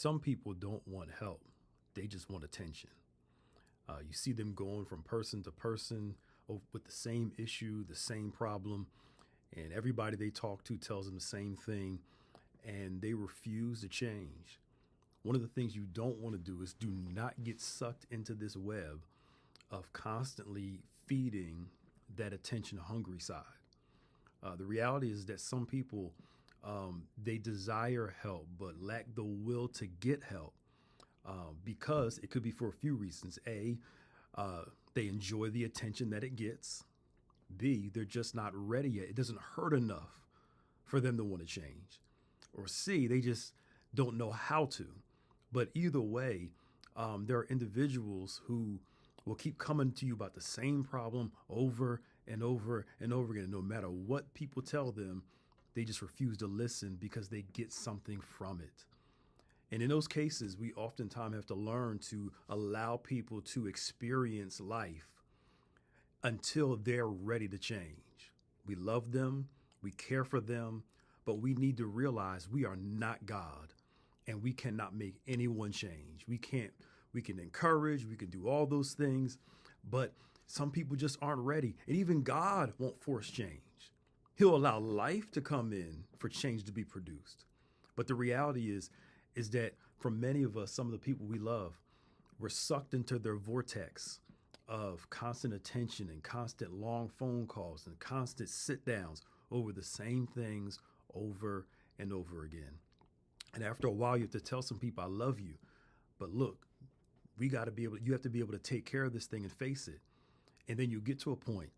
Some people don't want help, they just want attention. You see them going from person to person with the same issue, the same problem, and everybody they talk to tells them the same thing, and they refuse to change. One of the things you don't want to do is do not get sucked into this web of constantly feeding that attention hungry side. The reality is that some people they desire help but lack the will to get help because it could be for a few reasons. A, they enjoy the attention that it gets. B, they're just not ready yet. It doesn't hurt enough for them to want to change. Or C, they just don't know how to. But either way, there are individuals who will keep coming to you about the same problem over and over and over again. No matter what people tell them, they just refuse to listen because they get something from it. And in those cases, we oftentimes have to learn to allow people to experience life until they're ready to change. We love them, we care for them, but we need to realize we are not God and we cannot make anyone change. We can encourage, we can do all those things, but some people just aren't ready. And even God won't force change. He'll allow life to come in for change to be produced. But the reality is that for many of us, some of the people we love, we're sucked into their vortex of constant attention and constant long phone calls and constant sit downs over the same things over and over again. And after a while, you have to tell some people, I love you, but look, you have to be able to take care of this thing and face it. And then you get to a point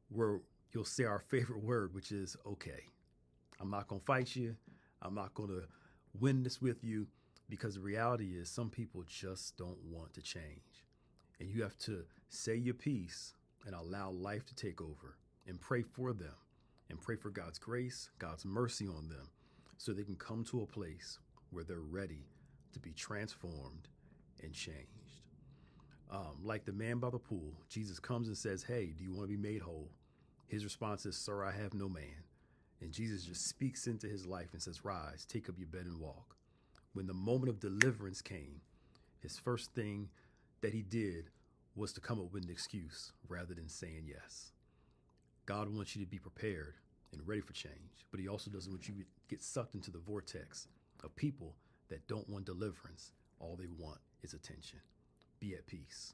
where you'll say our favorite word, which is, okay, I'm not going to fight you. I'm not going to win this with you, because the reality is some people just don't want to change. And you have to say your piece and allow life to take over and pray for them and pray for God's grace, God's mercy on them, so they can come to a place where they're ready to be transformed and changed. Like the man by the pool, Jesus comes and says, hey, do you want to be made whole? His response is, sir, I have no man. And Jesus just speaks into his life and says, rise, take up your bed and walk. When the moment of deliverance came, his first thing that he did was to come up with an excuse rather than saying yes. God wants you to be prepared and ready for change, but he also doesn't want you to get sucked into the vortex of people that don't want deliverance. All they want is attention. Be at peace.